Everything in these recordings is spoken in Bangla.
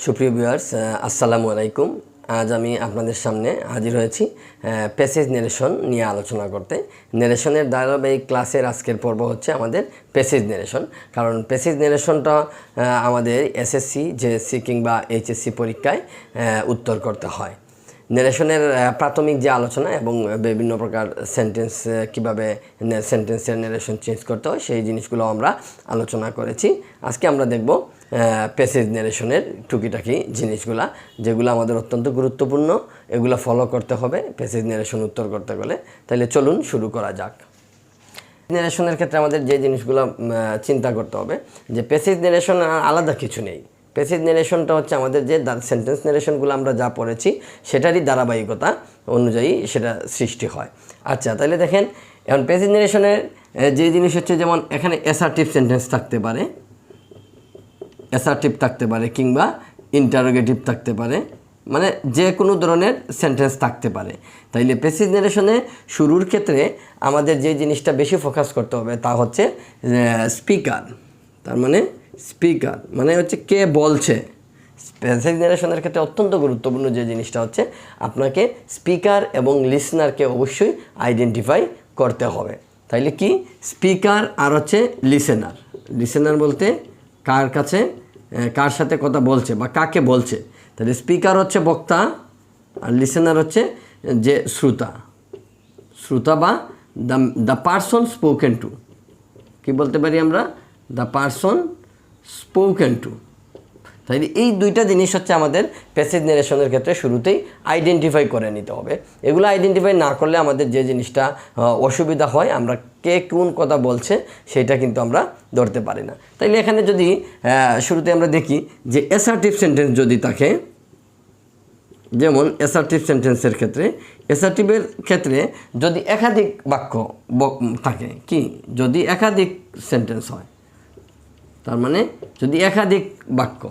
সুপ্রিয় ভিউয়ার্স, আসসালামু আলাইকুম। আজ আমি আপনাদের সামনে হাজির হয়েছি প্যাসেজ নেরেশন নিয়ে আলোচনা করতে। নেরেশনের ধারাবাহিক ক্লাসের আজকের পর্ব হচ্ছে আমাদের প্যাসেজ নেরেশন। কারণ প্যাসেজ নেরেশনটা আমাদের এসএসসি, জেএসসি কিংবা এইচএসসি পরীক্ষায় উত্তর করতে হয়। নেরেশনের প্রাথমিক যে আলোচনা এবং বিভিন্ন প্রকার সেন্টেন্স, কীভাবে সেন্টেন্সের নেরেশন চেঞ্জ করতে হয় সেই জিনিসগুলো আমরা আলোচনা করেছি। আজকে আমরা দেখব প্যাসেজ নেরেশনের টুকিটাকি জিনিসগুলা, যেগুলো আমাদের অত্যন্ত গুরুত্বপূর্ণ। এগুলো ফলো করতে হবে প্যাসেজ নেরেশন উত্তর করতে গেলে। তাহলে চলুন শুরু করা যাক। নেরেশনের ক্ষেত্রে আমাদের যে জিনিসগুলো চিন্তা করতে হবে যে প্যাসেজ নেরেশন আলাদা কিছু নেই। প্যাসেজ নেরেশনটা হচ্ছে আমাদের যে সেন্টেন্স নেরেশনগুলো আমরা যা পড়েছি সেটারই ধারাবাহিকতা অনুযায়ী সেটা সৃষ্টি হয়। আচ্ছা, তাহলে দেখেন এখন প্যাসেজ নেরেশনের যে জিনিস হচ্ছে, যেমন এখানে অ্যাসার্টিভ সেন্টেন্স থাকতে পারে, অ্যাসার্টিভ থাকতে পারে কিংবা ইন্টারোগেটিভ থাকতে পারে, মানে যে কোনো ধরনের সেন্টেন্স থাকতে পারে। তাইলে প্যাসেজ নেরেশনে শুরুর ক্ষেত্রে আমাদের যে জিনিসটা বেশি ফোকাস করতে হবে তা হচ্ছে স্পিকার। তার মানে স্পিকার মানে হচ্ছে কে বলছে। প্যাসেজ নেরেশনের ক্ষেত্রে অত্যন্ত গুরুত্বপূর্ণ যে জিনিসটা হচ্ছে, আপনাকে স্পিকার এবং লিসনারকে অবশ্যই আইডেন্টিফাই করতে হবে। তাইলে কি স্পিকার আর হচ্ছে লিসেনার। লিসেনার বলতে কার কাছে, কার সাথে কথা বলছে বা কাকে বলছে। তাহলে স্পিকার হচ্ছে বক্তা আর লিসেনার হচ্ছে যে শ্রোতা। শ্রোতা বা দ্য পারসন স্পোকেন টু। কী বলতে পারি আমরা? The person spoken to. তাই এই দুইটা জিনিস হচ্ছে আমাদের প্যাসেজ নেরেশনের ক্ষেত্রে শুরুতেই আইডেন্টিফাই করে নিতে হবে। এগুলো আইডেন্টিফাই না করলে আমাদের যে জিনিসটা অসুবিধা হয়, আমরা কে কোন কথা বলছে সেটা কিন্তু আমরা ধরতে পারি না। তাইলে এখানে যদি শুরুতে আমরা দেখি যে অ্যাসার্টিভ সেন্টেন্স যদি থাকে, যেমন অ্যাসার্টিভ সেন্টেন্সের ক্ষেত্রে, অ্যাসার্টিভের ক্ষেত্রে যদি একাধিক বাক্য থাকে, কি যদি একাধিক সেন্টেন্স হয়, তার মানে যদি একাধিক বাক্য,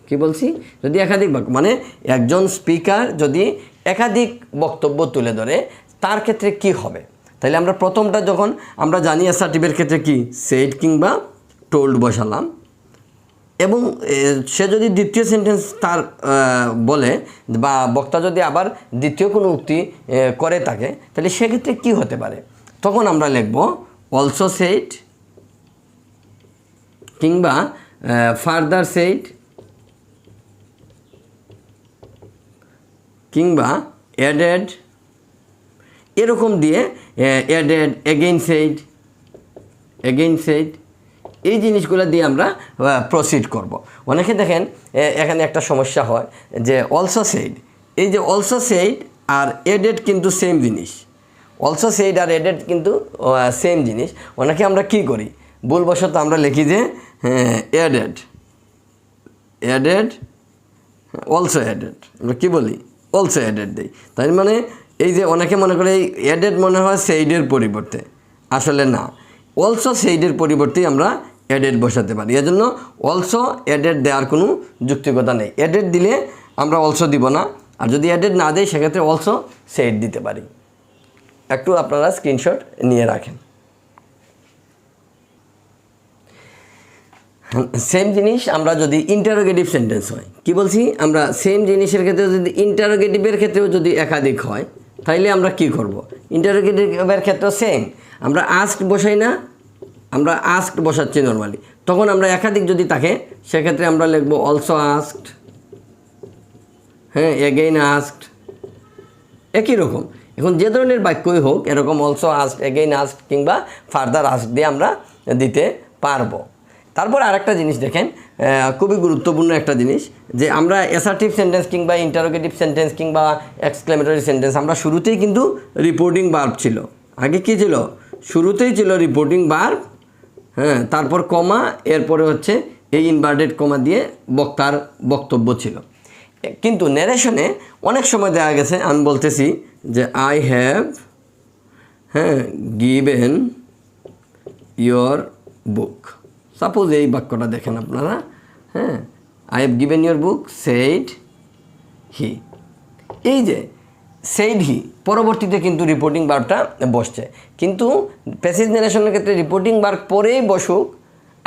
কি বলছি, যদি একাধিক বাক্য মানে একজন স্পিকার যদি একাধিক বক্তব্য তুলে ধরে, তার ক্ষেত্রে কি হবে? তাহলে আমরা প্রথমটা যখন আমরা জানি অ্যাসার্টিভের ক্ষেত্রে কি সেড কিংবা টোল্ড বসালাম, এবং সে যদি দ্বিতীয় সেন্টেন্স তার বলে বা বক্তা যদি আবার দ্বিতীয় কোনো উক্তি করে থাকে, তাহলে সেক্ষেত্রে কি হতে পারে? তখন আমরা লিখব অলসো সেড কিংবা ফার্দার সেড কিংবা অ্যাডেড, এরকম দিয়ে added, again said, again said, এই জিনিসগুলো দিয়ে আমরা প্রসিড করব। অনেকে দেখেন এখানে একটা সমস্যা হয় যে অলসো সেড, এই যে অলসো সেড আর অ্যাডেড কিন্তু সেম জিনিস। অলসো সেড আর অ্যাডেড কিন্তু সেম জিনিস। অনেকে আমরা কি করি, ভুলবশত আমরা লিখি যে অ্যাডেড, অ্যাডেড, অলসো অ্যাডেড, আমরা কী বলি অলসো অ্যাডেড দিই। তাই মানে এই যে অনেকে মনে করে এই অ্যাডেড মনে হয় সেইডের পরিবর্তে, আসলে না, অলসো সেইডের পরিবর্তেই আমরা অ্যাডেড বসাতে পারি। এর জন্য অলসো অ্যাডেড দেওয়ার কোনো যুক্তিকতা নেই। অ্যাডেড দিলে আমরা অলসো দিব না, আর যদি অ্যাডেড না দেয় সেক্ষেত্রে অলসো সেইড দিতে পারি। একটু আপনারা স্ক্রিনশট নিয়ে রাখেন। সেম জিনিস আমরা যদি ইন্টারোগেটিভ সেন্টেন্স হয়, কি বলছি আমরা, সেম জিনিসের ক্ষেত্রে যদি ইন্টারোগেটিভের ক্ষেত্রেও যদি একাধিক হয়, তাইলে আমরা কি করব? ইন্টারোগেটিভের ক্ষেত্রে সেম, আমরা আস্কড বসাই না, আমরা আস্কড বসাচ্ছি নর্মালি। তখন আমরা একাধিক যদি থাকে সেক্ষেত্রে আমরা লিখব অলসো আস্কড, হ্যাঁ, এগেইন আস্কড, একই রকম। এখন যে ধরনের বাক্যই হোক, এরকম অলসো আস্কড, এগেইন আস্কড কিংবা ফার্দার আস্কড দিয়ে আমরা দিতে পারবো। তারপর আরেকটা জিনিস দেখেন, খুবই গুরুত্বপূর্ণ একটা জিনিস, যে আমরা অ্যাসার্টিভ সেন্টেন্স কিংবা ইন্টারোগেটিভ সেন্টেন্স কিংবা এক্সক্লেমেটরি সেন্টেন্স আমরা শুরুতেই কিন্তু রিপোর্টিং ভার্ব ছিল। আগে কী ছিল? শুরুতেই ছিল রিপোর্টিং ভার্ব, হ্যাঁ, তারপর কমা, এরপরে হচ্ছে এই ইনভার্টেড কমা দিয়ে বক্তার বক্তব্য ছিল। কিন্তু নেরেশনে অনেক সময় দেখা গেছে, আমি বলতেছি যে আই হ্যাভ, হ্যাঁ, গিভেন ইয়োর বুক। সাপোজ এই বাক্যটা দেখেন আপনারা, হ্যাঁ, I have given your book said he. এই যে সেইড হি পরবর্তীতে কিন্তু রিপোর্টিং ভার্বটা বসছে। কিন্তু প্যাসেজ নেরেশনের ক্ষেত্রে রিপোর্টিং ভার্ব পরেই বসুক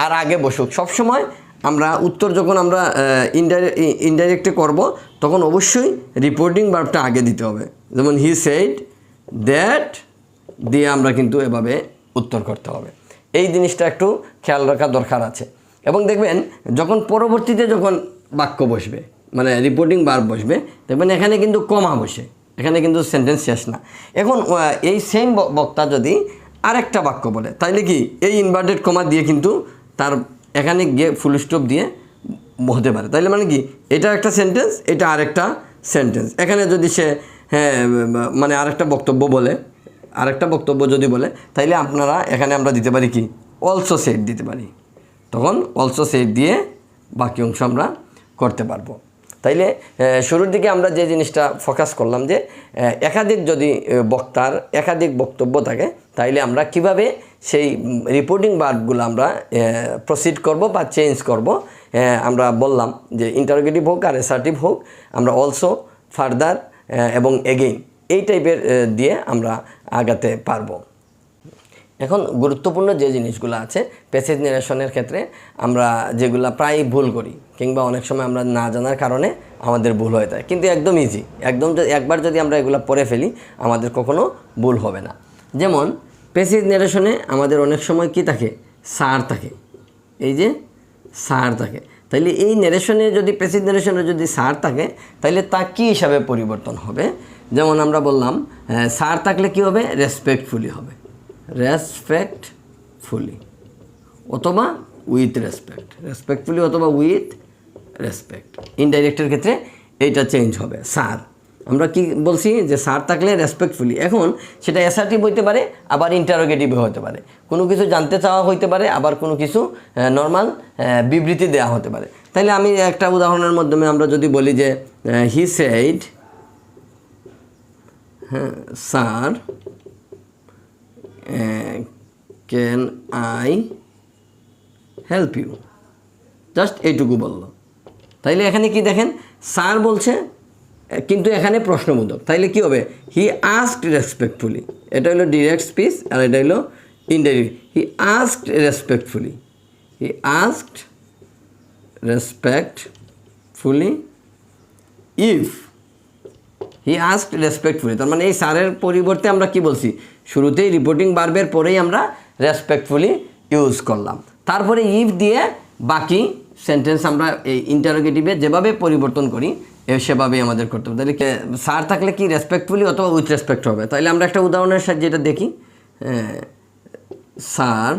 আর আগে বসুক, সবসময় আমরা উত্তর যখন আমরা ইনডাইরেক্টে করব তখন অবশ্যই রিপোর্টিং ভার্বটা আগে দিতে হবে। যেমন হি সেড দ্যাট দিয়ে আমরা কিন্তু এভাবে উত্তর করতে হবে। এই জিনিসটা একটু খেয়াল রাখা দরকার আছে। এবং দেখবেন যখন পরবর্তীতে যখন বাক্য বসবে মানে রিপোর্টিং ভার্ব বসবে দেখবেন এখানে কিন্তু কমা বসে, এখানে কিন্তু সেন্টেন্স শেষ না। এখন এই সেম বক্তা যদি আরেকটা বাক্য বলে তাইলে কি এই ইনভার্টেড কমা দিয়ে কিন্তু তার এখানে গিয়ে ফুল স্টপ দিয়ে হতে পারে। তাইলে মানে কি এটা একটা সেন্টেন্স, এটা আরেকটা সেন্টেন্স। এখানে যদি সে মানে আরেকটা বক্তব্য বলে, আরেকটা বক্তব্য যদি বলে তাইলে আপনারা এখানে আমরা দিতে পারি কি অলসো সেড দিতে পারি। তখন অলসো সেড দিয়ে বাকি অংশ আমরা করতে পারবো। তাইলে শুরুর দিকে আমরা যে জিনিসটা ফোকাস করলাম যে একাধিক যদি বক্তার একাধিক বক্তব্য থাকে তাইলে আমরা কিভাবে সেই রিপোর্টিং ভার্বগুলো আমরা প্রসিড করব বা চেঞ্জ করব। আমরা বললাম যে ইন্টারোগেটিভ হোক আর অ্যাসার্টিভ হোক, আমরা অলসো, ফার্দার এবং এগেইন এই টাইপের দিয়ে আমরা আগাতে পারবো। এখন গুরুত্বপূর্ণ যে জিনিসগুলো আছে প্যাসেজ ন্যারেশনের ক্ষেত্রে আমরা যেগুলো প্রায় ভুল করি কিংবা অনেক সময় আমরা না জানার কারণে আমাদের ভুল হয়ে যায়, কিন্তু একদম ইজি, একদম একবার যদি আমরা এগুলো পড়ে ফেলি আমাদের কখনো ভুল হবে না। যেমন প্যাসেজ ন্যারেশনে আমাদের অনেক সময় কি থাকে, সার থাকে, এই যে সার থাকে। তাইলে এই ন্যারেশনে যদি প্যাসেজ ন্যারেশনে যদি সার থাকে তাইলে তা কী হিসাবে পরিবর্তন হবে? যেমন আমরা বললাম সার থাকলে কি হবে, রেসপেক্টফুলি হবে, রেসপেক্টফুলি অথবা উইথ রেসপেক্ট, রেসপেক্টফুলি অথবা উইথ রেসপেক্ট। ইনডাইরেক্টের ক্ষেত্রে এইটা চেঞ্জ হবে। স্যার আমরা কি বলছি যে স্যার থাকলে রেসপেক্টফুলি, এখন সেটা অ্যাসার্টিভ হইতে পারে আবার ইন্টারোগেটিভ হতে পারে, কোনো কিছু জানতে চাওয়া হইতে পারে আবার কোনো কিছু নর্মাল বিবৃতি দেওয়া হতে পারে। তাইলে আমি একটা উদাহরণের মাধ্যমে আমরা যদি বলি যে he said sir can I help you, just এইটুকু বলল। তাইলে এখানে কি দেখেন, স্যার বলছে কিন্তু এখানে প্রশ্নবোধক। তাইলে কি হবে, হি আস্কড রেসপেক্টফুলি, এটা হলো ডিরেক্ট স্পিচ আর এটা হলো indirect. He asked respectfully, he asked respectfully if he asked respectfully, তার মানে এই স্যারের পরিবর্তে আমরা কি বলছি, শুরুতেই রিপোর্টিং ভার্বের পরেই আমরা রেসপেক্টফুলি ইউজ করলাম। তারপরে ইফ দিয়ে বাকি সেন্টেন্স আমরা এই ইন্টারোগেটিভে যেভাবে পরিবর্তন করি সেভাবেই আমাদের করতে হবে। তাহলে স্যার থাকলে কি রেসপেক্টফুলি অথবা উইথ রেসপেক্ট হবে। তাহলে আমরা একটা উদাহরণের সাথে যেটা দেখি, sir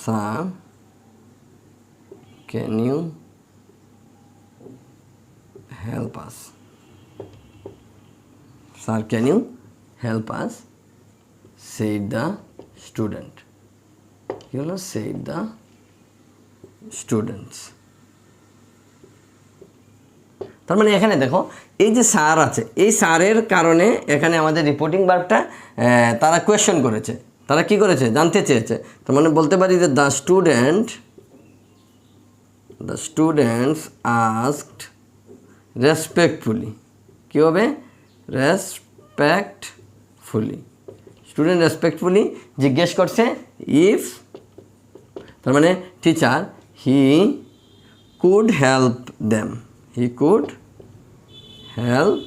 sir can you help us, sir can you help us said the student, কি হলো, said the students। তার মানে এখানে দেখো এই যে স্যার আছে, এই স্যারের কারণে এখানে আমাদের রিপোর্টিং ভার্বটা তারা কোয়েশ্চেন করেছে, তারা কি করেছে, জানতে চেয়েছে। তার মানে বলতে পারি যে দ্য স্টুডেন্টস আস্কড রেসপেক্টফুলি, কী হবে, রেসপেক্টফুলি, স্টুডেন্ট রেসপেক্টফুলি জিজ্ঞেস করছে ইফ, তার মানে teacher he could help them, he could help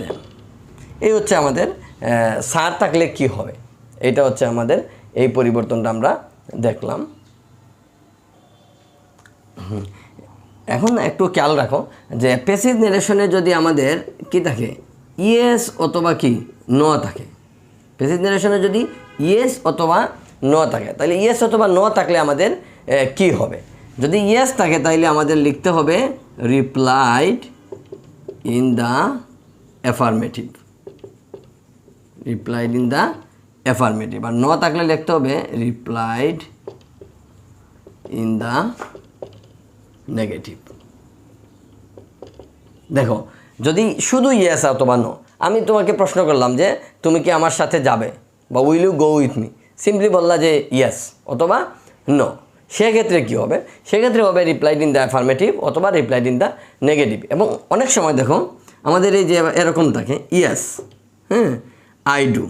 them. এই হচ্ছে আমাদের স্যার থাকলে কি হবে, এটা হচ্ছে আমাদের এই পরিবর্তনটা আমরা দেখলাম। এখন একটু খেয়াল রাখো যে প্যাসিভ ন্যারেশনে যদি আমাদের কি থাকে, ইয়েস অথবা কি নো থাকে। প্যাসিভ ন্যারেশনে যদি ইয়েস অথবা নো থাকে তাহলে ইয়েস অথবা নো থাকলে আমাদের কি হবে, যদি ইয়েস থাকে তাহলে আমাদের লিখতে হবে replied in the affirmative, replied in the affirmative. আর নো থাকলে লিখতে হবে রিপ্লাইড ইন দ্য নেগেটিভ। দেখো যদি শুধু ইয়েস অথবা নো, আমি তোমাকে প্রশ্ন করলাম যে তুমি কি আমার সাথে যাবে বা will you go with me, simply বললা যে ইয়েস অথবা নো, সেক্ষেত্রে কী হবে, সেক্ষেত্রে হবে রিপ্লাইড ইন দ্য অ্যাফার্মেটিভ অথবা রিপ্লাইড ইন দ্য নেগেটিভ। এবং অনেক সময় দেখো আমাদের এই যে এরকম থাকে ইয়েস, আই ডু,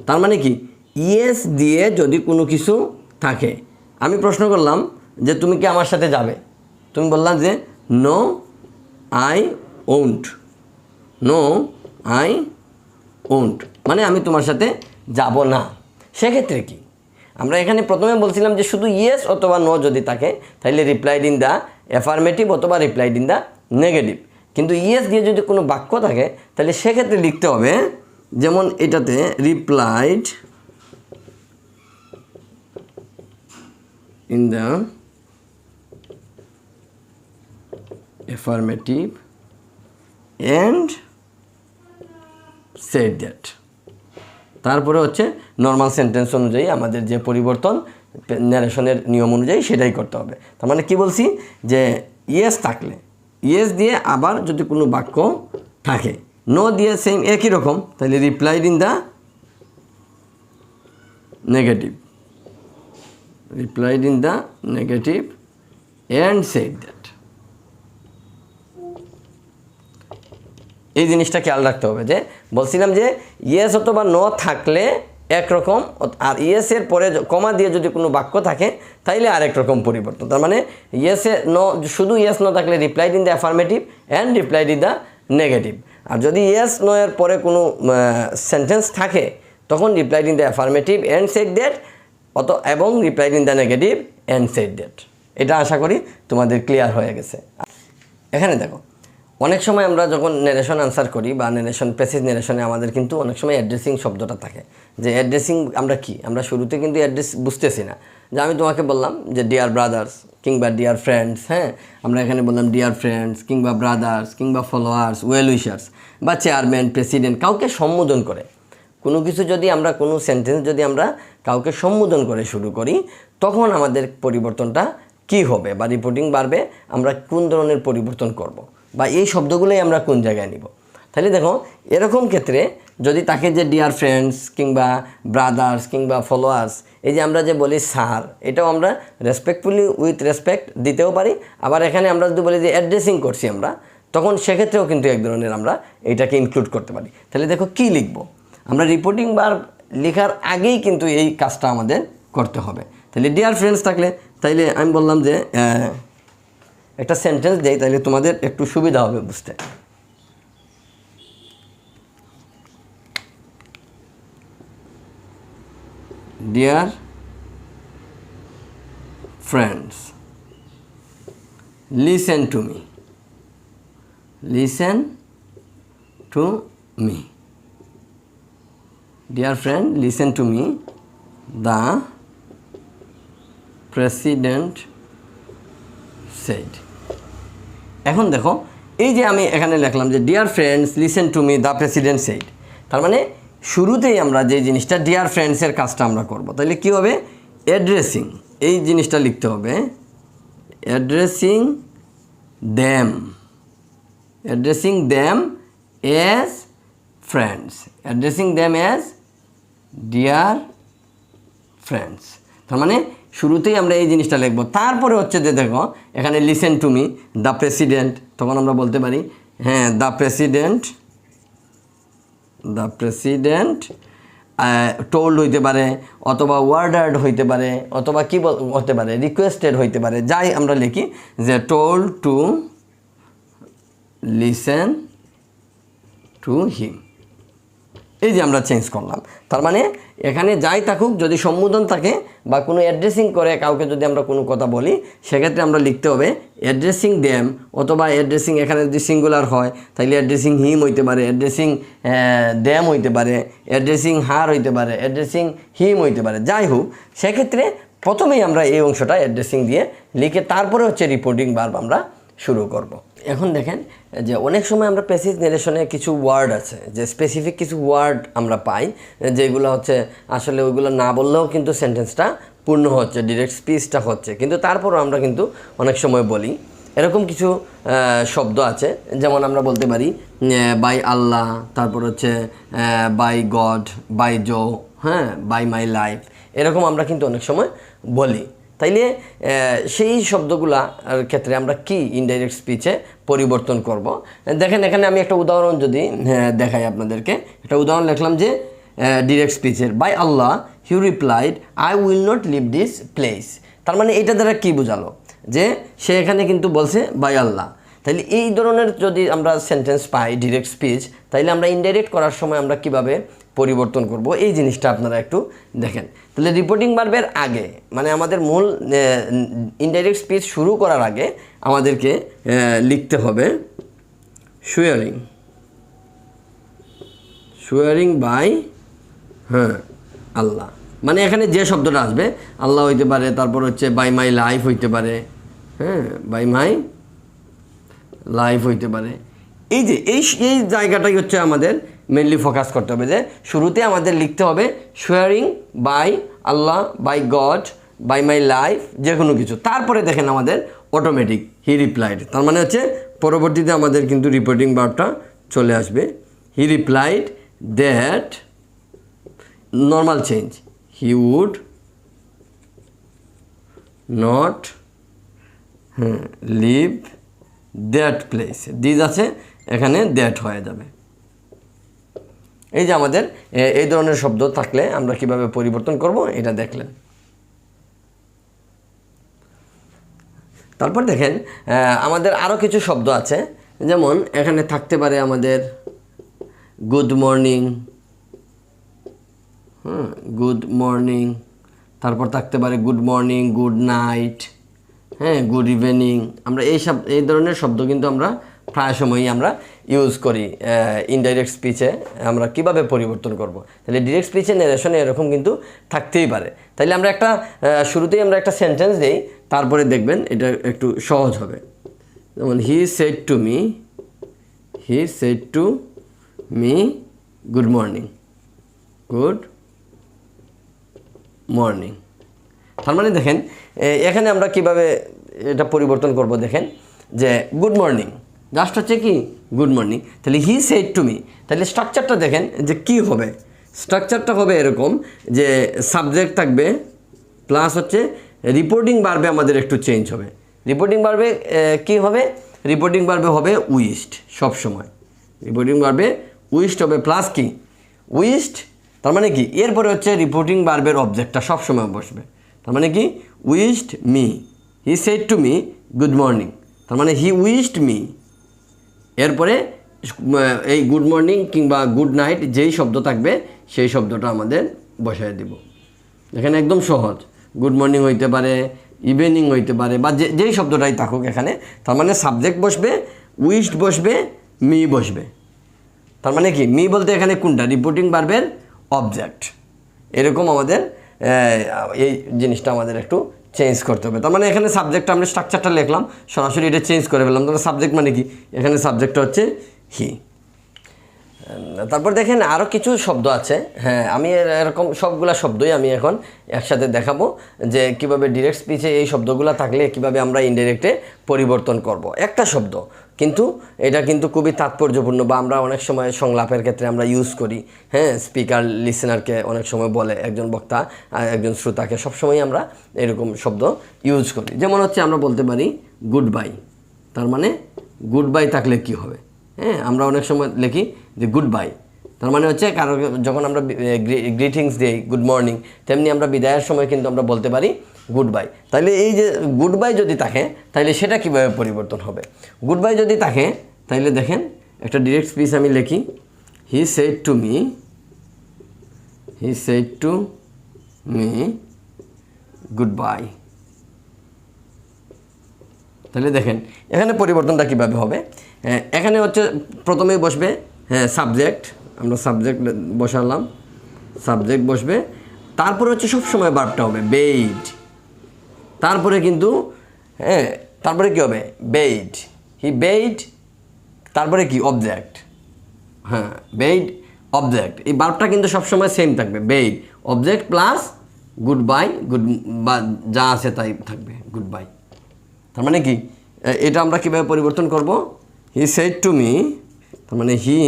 তার মানে কি ইয়েস দিয়ে যদি কোনো কিছু থাকে, আমি প্রশ্ন করলাম যে তুমি কি আমার সাথে যাবে, তুমি বললাম যে no I won't, no I won't, মানে আমি তোমার সাথে যাব না। সেক্ষেত্রে কি আমরা এখানে প্রথমে বলছিলাম যে শুধু ইয়েস অথবা নো যদি থাকে তাহলে রিপ্লাইড ইন দ্য অ্যাফার্মেটিভ অথবা রিপ্লাইড ইন দ্য নেগেটিভ। কিন্তু ইয়েস দিয়ে যদি কোনো বাক্য থাকে তাহলে সেক্ষেত্রে লিখতে হবে, যেমন এটাতে replied in the affirmative and said that. তারপরে হচ্ছে নর্মাল সেন্টেন্স অনুযায়ী আমাদের যে পরিবর্তন ন্যারেশনের নিয়ম অনুযায়ী সেটাই করতে হবে। তার মানে কী বলছি যে ইয়েস থাকলে, ইয়েস দিয়ে আবার যদি কোনো বাক্য থাকে, নো দিয়ে সেম একই রকম, তাহলে replied in the negative, replied in the negative and said that. এই জিনিসটা খেয়াল রাখতে হবে যে বলছিলাম যে ইয়েস অথবা নো থাকলে একরকম, আর ইয়েসের পরে কমা দিয়ে যদি কোনো বাক্য থাকে তাইলে আরেক রকম পরিবর্তন। তার মানে ইয়েসে নো, শুধু ইয়েস নো থাকলে replied in the affirmative and replied in the negative, আর যদি ইয়েস নো এর পরে কোনো সেন্টেন্স থাকে তখন replied in the affirmative and said that এবং replied in the negative and said that. এটা আশা করি তোমাদের ক্লিয়ার হয়ে গেছে। এখানে দেখো, অনেক সময় আমরা যখন ন্যারেশন আনসার করি বা ন্যারেশন প্যাসেজ ন্যারেশনে আমাদের কিন্তু অনেক সময় অ্যাড্রেসিং শব্দটা থাকে। যে অ্যাড্রেসিং আমরা কি, আমরা শুরুতে কিন্তু অ্যাড্রেস বুঝতেছি না। যে আমি তোমাকে বললাম যে ডিয়ার ব্রাদার্স কিংবা ডিয়ার ফ্রেন্ডস, হ্যাঁ আমরা এখানে বললাম ডিয়ার ফ্রেন্ডস কিংবা ব্রাদার্স কিংবা ফলোয়ার্স, ওয়েল উইশার্স বা চেয়ারম্যান, প্রেসিডেন্ট, কাউকে সম্বোধন করে কোনো কিছু যদি আমরা, কোনো সেন্টেন্স যদি আমরা কাউকে সম্বোধন করে শুরু করি, তখন আমাদের পরিবর্তনটা কি হবে বা রিপোর্টিং বাড়বে, আমরা কোন ধরনের পরিবর্তন করব বা এই শব্দগুলোই আমরা কোন জায়গায় নিব। তাহলে দেখো এরকম ক্ষেত্রে যদি তাকে যে ডিয়ার ফ্রেন্ডস কিংবা ব্রাদার্স কিংবা ফলোয়ার্স, এই যে আমরা যে বলি স্যার, এটাও আমরা রেসপেক্টফুলি উইথ রেসপেক্ট দিতেও পারি। আবার এখানে আমরা যদি বলি যে অ্যাড্রেসিং করছি আমরা, তখন সেক্ষেত্রেও কিন্তু এক ধরনের আমরা এইটাকে ইনক্লুড করতে পারি। তাহলে দেখো কি লিখবো, আমরা রিপোর্টিং ভার্ব লেখার আগেই কিন্তু এই কাজটা আমাদের করতে হবে। তাহলে ডিয়ার ফ্রেন্ডস থাকলে, তাইলে আমি বললাম যে একটা সেন্টেন্স দেই, তাহলে তোমাদের একটু সুবিধা হবে বুঝতে। Dear friends, listen to me, listen to me, dear friend listen to me, the president said. এখন দেখো এই যে আমি এখানে লিখলাম যে dear friends listen to me, the president said, তার মানে শুরুতেই আমরা যে জিনিসটা ডিয়ার ফ্রেন্ডসের কাজটা আমরা করব। তাহলে কী হবে, অ্যাড্রেসিং, এই জিনিসটা লিখতে হবে addressing them, addressing them as friends, addressing them as dear friends. তার মানে শুরুতেই আমরা এই জিনিসটা লিখবো। তারপরে হচ্ছে যে দেখো এখানে listen to me, the president, তখন আমরা বলতে পারি হ্যাঁ the president, the president told হইতে পারে, অথবা ওয়ার্ডার্ড হইতে পারে, অথবা কী হতে পারে রিকোয়েস্টেড হইতে পারে, যাই আমরা লিখি যে told to listen to him, এই যে আমরা চেঞ্জ করলাম। তার মানে এখানে যাই থাকুক, যদি সম্বোধন থাকে বা কোনো অ্যাড্রেসিং করে কাউকে যদি আমরা কোনো কথা বলি, সেক্ষেত্রে আমরা লিখতে হবে অ্যাড্রেসিং দ্যাম, অথবা অ্যাড্রেসিং এখানে যদি সিঙ্গুলার হয় তাহলে অ্যাড্রেসিং হিম হইতে পারে, অ্যাড্রেসিং দ্যাম হইতে পারে, অ্যাড্রেসিং হার হইতে পারে, অ্যাড্রেসিং হিম হইতে পারে, যাই হোক সেক্ষেত্রে প্রথমেই আমরা এই অংশটা অ্যাড্রেসিং দিয়ে লিখে তারপরে হচ্ছে রিপোর্টিং ভার্ব আমরা শুরু করব। এখন দেখেন যে অনেক সময় আমরা প্যাসেজ ন্যারেশনে কিছু ওয়ার্ড আছে, যে স্পেসিফিক কিছু ওয়ার্ড আমরা পাই, যেগুলো হচ্ছে আসলে ওইগুলো না বললেও কিন্তু সেন্টেন্সটা পূর্ণ হচ্ছে, ডিরেক্ট স্পিচটা হচ্ছে, কিন্তু তারপরও আমরা কিন্তু অনেক সময় বলি। এরকম কিছু শব্দ আছে, যেমন আমরা বলতে পারি বাই আল্লাহ, তারপর হচ্ছে বাই গড, বাই জো, হ্যাঁ বাই মাই লাইফ, এরকম আমরা কিন্তু অনেক সময় বলি। তাইলে সেই শব্দগুলার ক্ষেত্রে আমরা কি ইনডাইরেক্ট স্পিচে পরিবর্তন করব। দেখেন এখানে আমি একটা উদাহরণ যদি দেখাই আপনাদেরকে, একটা উদাহরণ লিখলাম যে ডিরেক্ট স্পিচের, by Allah he replied I will not leave this place. তার মানে এটা দ্বারা কী বোঝালো, যে সে এখানে কিন্তু বলছে বাই আল্লাহ। তাইলে এই ধরনের যদি আমরা সেন্টেন্স পাই ডিরেক্ট স্পিচ, তাইলে আমরা ইনডাইরেক্ট করার সময় আমরা কিভাবে পরিবর্তন করব এই জিনিসটা আপনারা একটু দেখেন। তাহলে রিপোর্টিং ভার্বের আগে, মানে আমাদের মূল ইনডাইরেক্ট স্পিচ শুরু করার আগে আমাদেরকে লিখতে হবে সুয়ারিং বাই আল্লাহ। মানে এখানে যে শব্দটা আসবে আল্লাহ হইতে পারে, তারপর হচ্ছে বাই মাই লাইফ হইতে পারে, বাই মাই লাইফ হইতে পারে। এই যে এই জায়গাটাই হচ্ছে আমাদের মেনলি ফোকাস করতে হবে, যে শুরুতে আমাদের লিখতে হবে swearing by Allah, by God, by my life, যে কোনো কিছু। তারপরে দেখেন আমাদের অটোমেটিক হি রিপ্লাইড, তার মানে হচ্ছে পরবর্তীতে আমাদের কিন্তু রিপোর্টিং ভার্বটা চলে আসবে। He replied that, normal change, he would not leave that place, this আছে এখানে দ্যাট হয়ে যাবে। এই যে আমাদের এই ধরনের শব্দ থাকলে আমরা কিভাবে পরিবর্তন করব এটা দেখলেন। তারপর দেখেন আমাদের আরও কিছু শব্দ আছে, যেমন এখানে থাকতে পারে আমাদের গুড মর্নিং, গুড মর্নিং, তারপর থাকতে পারে good morning, good night, good evening. আমরা এই ধরনের শব্দ কিন্তু আমরা প্রায় সময়ই আমরা ইউজ করি ইনডাইরেক্ট স্পিচে। আমরা কিভাবে পরিবর্তন করব, তাহলে ডিরেক্ট স্পিচে ন্যারেশনে এরকম কিন্তু থাকতেই পারে। তাইলে আমরা একটা শুরুতেই আমরা একটা সেন্টেন্স দিই, তারপরে দেখবেন এটা একটু সহজ হবে। যেমন হি said to me good morning, good morning. তার মানে দেখেন এখানে আমরা কিভাবে এটা পরিবর্তন করব, দেখেন যে গুড মর্নিং জাস্ট হচ্ছে কি গুড মর্নিং, তাহলে হি সেড টু মি, তাহলে স্ট্রাকচারটা দেখেন যে কি হবে। স্ট্রাকচারটা হবে এরকম যে সাবজেক্ট থাকবে প্লাস হচ্ছে রিপোর্টিং ভার্বে আমাদের একটু চেঞ্জ হবে। রিপোর্টিং ভার্বে কি হবে, রিপোর্টিং ভার্বে হবে উইশড, সবসময় রিপোর্টিং ভার্বে উইশড হবে প্লাস কি উইশড। তার মানে কি এরপরে হচ্ছে রিপোর্টিং ভার্বের অবজেক্টটা সবসময় বসবে। তার মানে কি wished me, he said to me good morning, তার মানে হি উইশড মি। এরপরে এই গুড মর্নিং কিংবা গুড নাইট যেই শব্দ থাকবে সেই শব্দটা আমাদের বসায় দিব। এখানে একদম সহজ, গুড মর্নিং হইতে পারে, ইভিনিং হইতে পারে, বা যেই শব্দটাই থাকুক এখানে, তার মানে সাবজেক্ট বসবে, উইশড বসবে, মি বসবে। তার মানে কি মি বলতে এখানে কোনটা, রিপোর্টিং ভার্বের অবজেক্ট। এরকম আমাদের এই জিনিসটা আমাদের একটু চেঞ্জ করতে হবে। তার মানে এখানে সাবজেক্টটা আমরা স্ট্রাকচারটা লিখলাম, সরাসরি এটা চেঞ্জ করে ফেললাম। তাহলে সাবজেক্ট মানে কি, এখানে সাবজেক্টটা হচ্ছে হি। তারপর দেখেন আরও কিছু শব্দ আছে, আমি এরকম সবগুলা শব্দই আমি এখন একসাথে দেখাবো যে কিভাবে ডিরেক্ট স্পিচে এই শব্দগুলো থাকলে কিভাবে আমরা ইনডাইরেক্টে পরিবর্তন করব। একটা শব্দ কিন্তু এটা কিন্তু খুবই তাৎপর্যপূর্ণ, বা আমরা অনেক সময় সংলাপের ক্ষেত্রে আমরা ইউজ করি। স্পিকার লিসেনারকে অনেক সময় বলে, একজন বক্তা একজন শ্রোতাকে, সবসময় আমরা এরকম শব্দ ইউজ করি। যেমন হচ্ছে আমরা বলতে পারি গুড বাই, তার মানে গুড বাই থাকলে কি হবে, আমরা অনেক সময় লিখি যে গুড বাই, তার মানে হচ্ছে কারো যখন আমরা গ্রিটিংস দিই গুড মর্নিং, তেমনি আমরা বিদায়ের সময় কিন্তু আমরা বলতে পারি গুড বাই। তাহলে এই যে গুড বাই যদি থাকে তাহলে সেটা কীভাবে পরিবর্তন হবে। গুড বাই যদি থাকে তাহলে দেখেন একটা ডিরেক্ট স্পিচ আমি লিখি, হি said to me good bye. তাহলে দেখেন এখানে পরিবর্তনটা কীভাবে হবে। এখানে হচ্ছে প্রথমেই বসবে সাবজেক্ট, আমরা সাবজেক্ট বসালাম, সাবজেক্ট বসবে, তারপরে হচ্ছে সবসময় ভার্বটা হবে বেইড, তারপরে কিন্তু তারপরে কী হবে বেইড, হি বেইড, তারপরে কি অবজেক্ট, বেইড অবজেক্ট। এই ভার্বটা কিন্তু সবসময় সেম থাকবে, bathe object plus good bye, good বা যা আছে তাই থাকবে গুড বাই। তার মানে কি এটা আমরা কীভাবে পরিবর্তন করব, হি সেড টু মি, তার মানে হি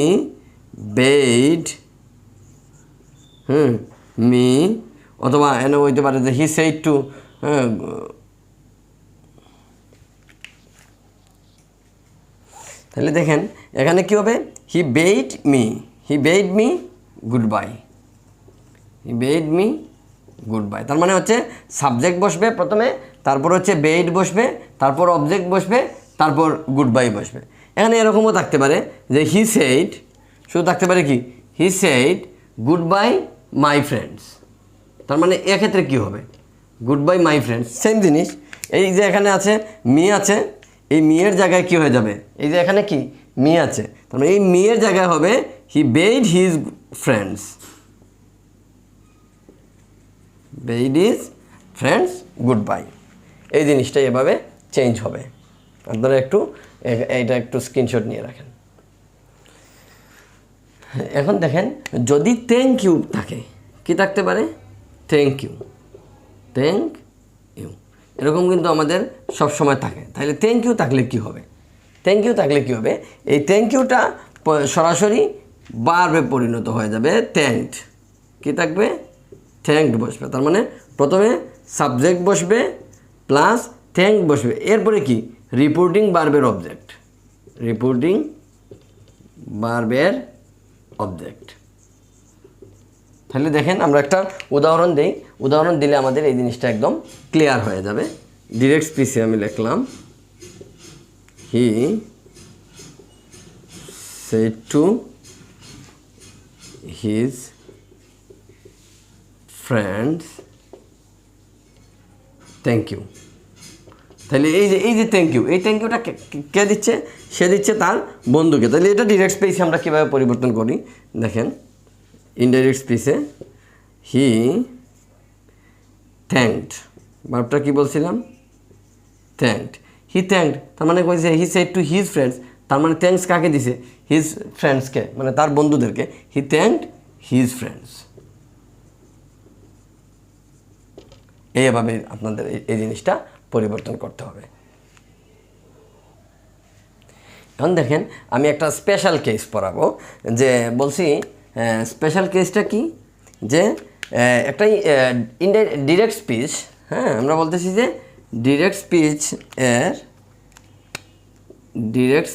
বেইড মি, অথবা এনে হইতে পারে যে হি সেড টু, তাহলে দেখেন এখানে কী হবে, he bathe me good bye, he bathe me good bye. তার মানে হচ্ছে সাবজেক্ট বসবে প্রথমে, তারপর হচ্ছে বেইড বসবে, তারপর অবজেক্ট বসবে, তারপর গুড বাই বসবে। এখানে এরকমও থাকতে পারে যে হি সেইড, শুধু থাকতে পারে কি he said good bye my friends. তার মানে এক্ষেত্রে কী হবে, good bye my friends same জিনিস। এই যে এখানে আছে মি আছে, এই মিয়ের জায়গায় কি হয়ে যাবে, এই যে এখানে কি মি আছে, তার মানে এই মিয়ের জায়গায় হবে he bade his friends, bade his friends goodbye. এই জিনিসটা এভাবে চেঞ্জ হবে। আপনারা একটু এইটা একটু স্ক্রিনশট নিয়ে রাখেন। এখন দেখেন যদি থ্যাংক ইউ থাকে, কি থাকতে পারে, থ্যাংক ইউ, থ্যাংক ইউ এরকম কিন্তু আমাদের সব সময় থাকে। তাহলে থ্যাংক ইউ থাকলে কি হবে, থ্যাংক ইউ থাকলে কি হবে, এই থ্যাংক ইউটা সরাসরি ভার্বে পরিণত হয়ে যাবে থ্যাঙ্কড। কি থাকবে, থ্যাঙ্কড বসবে। তার মানে প্রথমে সাবজেক্ট বসবে প্লাস থ্যাঙ্ক বসবে, এরপরে কি রিপোর্টিং ভার্বের অবজেক্ট, রিপোর্টিং ভার্বের অবজেক্ট। তাহলে দেখেন আমরা একটা উদাহরণ দিই, উদাহরণ দিলে আমাদের এই জিনিসটা একদম ক্লিয়ার হয়ে যাবে। ডিরেক্ট স্পিচে আমি লিখলাম he said to his friends thank you. তাহলে এই যে থ্যাংক ইউ, এই থ্যাংক ইউটা কে দিচ্ছে, সে দিচ্ছে তার বন্ধুকে। তাহলে এটা ডিরেক্ট স্পিচে আমরা কীভাবে পরিবর্তন করি দেখেন, ইনডাইরেক্ট স্পিচে হি থ্যাঙ্কড, ভার্বটা কি বলছিলাম, থ্যাঙ্কড, হি থ্যাঙ্কড। তার মানে কইছে হি সেড টু হিজ ফ্রেন্ডস, তার মানে থ্যাঙ্কস কাকে দিছে, হিজ ফ্রেন্ডসকে, মানে তার বন্ধুদেরকে। হি থ্যাঙ্কড হিজ ফ্রেন্ডস। এইভাবে আপনাদের এই জিনিসটা পরিবর্তন করতে হবে। এখন দেখেন আমি একটা স্পেশাল কেস পড়াবো, যে বলছি স্পেশাল কেসটা কি, যে একটা ডিরেক্ট স্পিচ, হ্যাঁ আমরা বলতেছি যে ডিরেক্ট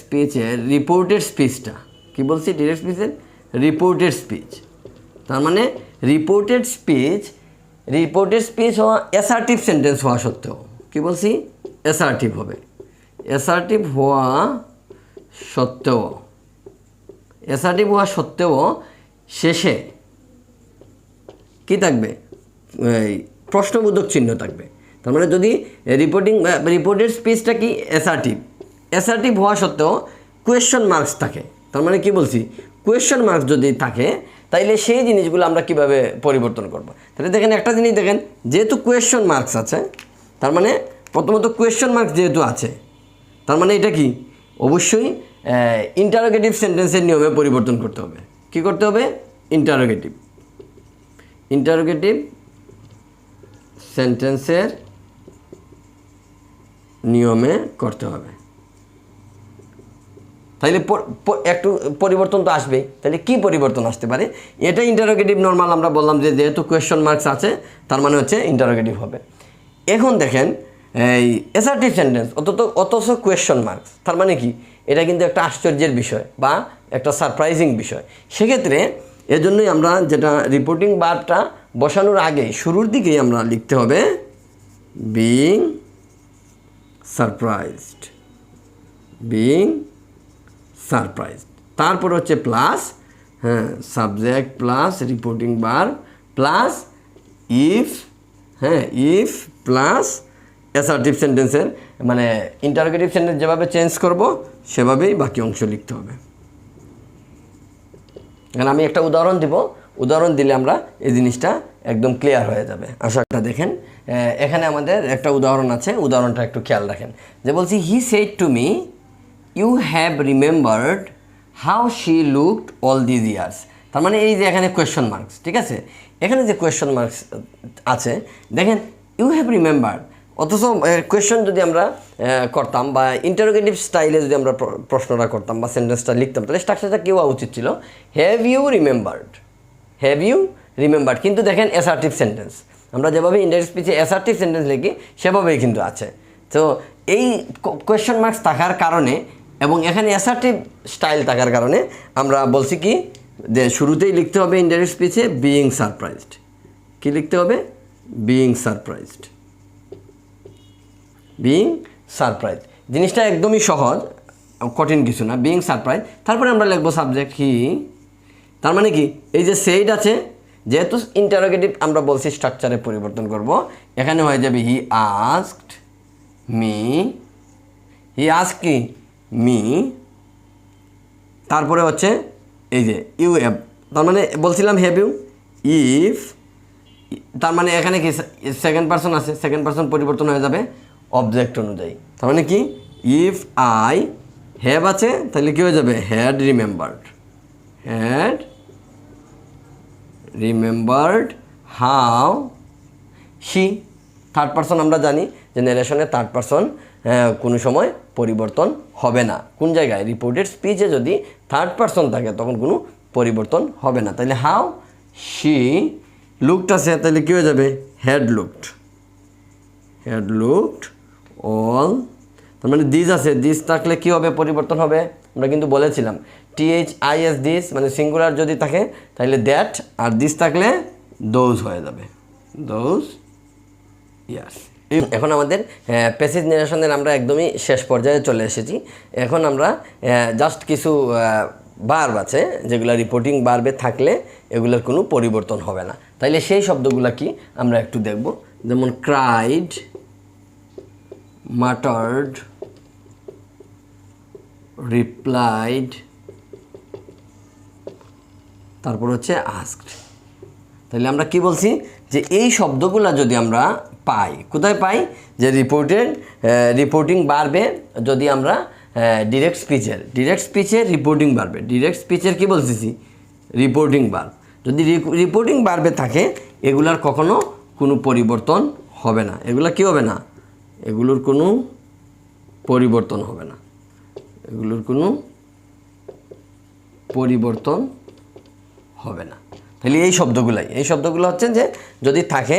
স্পিচের রিপোর্টেড স্পিচটা, কি বলছি, ডিরেক্ট স্পিচের রিপোর্টেড স্পিচ। তার মানে রিপোর্টেড স্পিচ হওয়া অ্যাসার্টিভ সেন্টেন্স হওয়া সত্ত্বেও, কি বলছি, অ্যাসার্টিভ হবে, অ্যাসার্টিভ হওয়া সত্ত্বেও শেষে কি থাকবে, প্রশ্নবোধক চিহ্ন থাকবে। তার মানে যদি রিপোর্টেড স্পিচটা কি অ্যাসার্টিভ হওয়া সত্ত্বেও কোয়েশ্চন মার্কস থাকে, তার মানে কি বলছি, কোয়েশ্চন মার্কস যদি থাকে তাইলে সেই জিনিসগুলো আমরা কিভাবে পরিবর্তন করব। তাহলে দেখেন একটা জিনিস দেখেন, যেহেতু কোয়েশ্চন মার্কস আছে, তার মানে প্রথমত কোয়েশ্চন মার্কস যেহেতু আছে, তার মানে এটা কি অবশ্যই ইন্টারোগেটিভ সেন্টেন্সের নিয়মে পরিবর্তন করতে হবে। কি করতে হবে, ইন্টারোগেটিভ সেন্টেন্সের নিয়মে করতে হবে। তাহলে একটু পরিবর্তন তো আসবেই। তাহলে কি পরিবর্তন আসতে পারে, এটা ইন্টারোগেটিভ নর্মাল আমরা বললাম যে যেহেতু কোয়েশ্চন মার্কস আছে তার মানে হচ্ছে ইন্টারোগেটিভ হবে। এখন দেখেন এই অ্যাসার্টিভ সেন্টেন্স অথচ কোয়েশ্চন মার্কস, তার মানে কি, এটা কিন্তু একটা আশ্চর্যের বিষয় বা একটা সারপ্রাইজিং বিষয়। সেক্ষেত্রে এজন্যই আমরা যেটা রিপোর্টিং ভার্বটা বসানোর আগে শুরুর দিকেই আমরা লিখতে হবে বিং সারপ্রাইজড, তারপর হচ্ছে প্লাস, হ্যাঁ subject plus reporting verb plus if, হ্যাঁ ইফ প্লাস অ্যাসার্টিভ সেন্টেন্সের মানে ইন্টারোগেটিভ সেন্টেন্স যেভাবে চেঞ্জ করব সেভাবেই বাকি অংশ লিখতে হবে। এখানে আমি একটা উদাহরণ দিব, উদাহরণ দিলে আমরা এই জিনিসটা একদম ক্লিয়ার হয়ে যাবে। আশাটা দেখেন এখানে আমাদের একটা উদাহরণ আছে, উদাহরণটা একটু খেয়াল রাখেন। যে বলছি he said to me you have remembered how she looked all these years. তার মানে এই যে এখানে কোয়েশ্চন মার্কস, ঠিক আছে, এখানে যে কোয়েশ্চন মার্কস আছে দেখেন ইউ হ্যাভ রিমেম্বার্ড, অথচ কোয়েশ্চন যদি আমরা করতাম বা ইন্টারোগেটিভ স্টাইলে যদি আমরা প্রশ্নটা করতাম বা সেন্টেন্সটা লিখতাম তাহলে স্ট্রাকচারটা কি হওয়া উচিত ছিল, হ্যাভ ইউ রিমেম্বার্ড। কিন্তু দেখেন অ্যাসার্টিভ সেন্টেন্স, আমরা যেভাবে ইনডাইরেক্ট স্পিচে অ্যাসার্টিভ সেন্টেন্স লিখি সেভাবেই কিন্তু আছে। তো এই কোয়েশ্চন মার্কস থাকার কারণে এবং এখানে অ্যাসার্টিভ স্টাইল থাকার কারণে আমরা বলছি কি যে শুরুতেই লিখতে হবে ইনডাইরেক্ট স্পিচে বিইং সারপ্রাইজড। কি লিখতে হবে, বিইং সারপ্রাইজড, বিইং সারপ্রাইজ। জিনিসটা একদমই সহজ, কঠিন কিছু না। বিইং সারপ্রাইজ, তারপরে আমরা লিখবো সাবজেক্ট হি। তার মানে কি, এই যে সেইড আছে, যেহেতু ইন্টারোগেটিভ আমরা বলছি স্ট্রাকচারে পরিবর্তন করব, এখানে হয়ে যাবে he asked me, he ask কি মি, তারপরে হচ্ছে এই যে ইউ হ্যাভ, তার মানে বলছিলাম হ্যাভ ইউ, ইফ, তার মানে এখানে কি সেকেন্ড পারসন আছে, সেকেন্ড পারসন পরিবর্তন হয়ে যাবে অবজেক্ট অনুযায়ী। তার মানে কি, ইফ আই হ্যাভ আছে, তাহলে কী হয়ে যাবে had remembered, had remembered how she. Third person আমরা জানি যে ন্যারেশনে থার্ড পারসন কোনো সময় পরিবর্তন হবে না। কোন জায়গায়, রিপোর্টেড স্পিচে যদি থার্ড পারসন থাকে তখন কোনো পরিবর্তন হবে না। তাহলে হাউ শি লুকড আছে, তাহলে কী হয়ে যাবে had looked, had looked all. তার মানে দিস আছে, দিস থাকলে কী হবে পরিবর্তন হবে, আমরা কিন্তু বলেছিলাম THIS দিস মানে সিঙ্গুলার যদি থাকে তাহলে দ্যাট, আর দিস থাকলে দোজ হয়ে যাবে, দোজ। ইয়াস, এখন আমাদের প্যাসিভ ন্যারেশনের আমরা একদমই শেষ পর্যায়ে চলে এসেছি। এখন আমরা জাস্ট কিছু ভার্ব আছে যেগুলো রিপোর্টিং ভার্বে থাকলে এগুলোর কোনো পরিবর্তন হবে না। তাইলে সেই শব্দগুলো কি আমরা একটু দেখব, যেমন ক্রাইড, মাটার্ড, রিপ্লাইড, তারপর হচ্ছে আস্কড। তাহলে আমরা কি বলছি যে এই শব্দগুলো যদি আমরা পাই, কোথায় পাই, যে রিপোর্টিং ভার্বে যদি আমরা ডিরেক্ট স্পিচের রিপোর্টিং ভার্বে, ডিরেক্ট স্পিচের কী বলতেছি রিপোর্টিং ভার্ব, যদি রিপোর্টিং ভার্বে থাকে এগুলার কখনো কোনো পরিবর্তন হবে না। এগুলা কি হবে না, এগুলোর কোনো পরিবর্তন হবে না, এগুলোর কোনো পরিবর্তন হবে না। তাহলে এই শব্দগুলো হচ্ছে যে যদি থাকে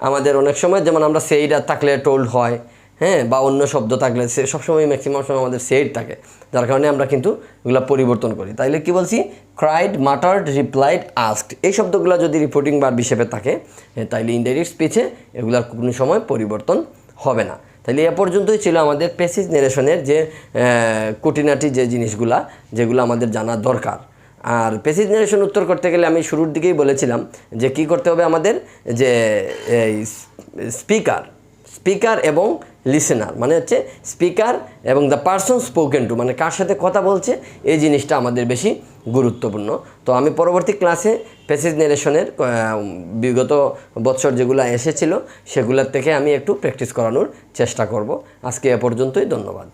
আমাদের অনেক সময়, যেমন আমরা সেইড থাকলে টোল্ড হয়, হ্যাঁ, বা অন্য শব্দ থাকলে সবসময় ম্যাক্সিমাম সময় আমাদের সেইড থাকে, যার কারণে আমরা কিন্তু এগুলো পরিবর্তন করি। তাইলে কি বলছি, ক্রাইড, মাটার্ড, রিপ্লাইড, আস্কড, এই শব্দগুলো যদি রিপোর্টিং ভার্ব হিসেবে থাকে তাইলে ইনডাইরেক্ট স্পিচে এগুলোর কোনো সময় পরিবর্তন হবে না। তাহলে এ পর্যন্তই ছিল আমাদের প্যাসিভ ন্যারেশনের যে খুঁটিনাটি যে জিনিসগুলা যেগুলো আমাদের জানা দরকার। আর প্যাসিভ ন্যারেশন উত্তর করতে গেলে আমি শুরুর দিকেই বলেছিলাম যে কি করতে হবে আমাদের, যে স্পিকার এবং লিসেনার, মানে হচ্ছে স্পিকার এবং দ্য পারসন স্পোকেন টু, মানে কার সাথে কথা বলছে, এই জিনিসটা আমাদের বেশি গুরুত্বপূর্ণ। তো আমি পরবর্তী ক্লাসে প্যাসিভ ন্যারেশনের বিগত বছর যেগুলো এসেছিল সেগুলোর থেকে আমি একটু প্র্যাকটিস করানোর চেষ্টা করব। আজকে এ পর্যন্তই, ধন্যবাদ।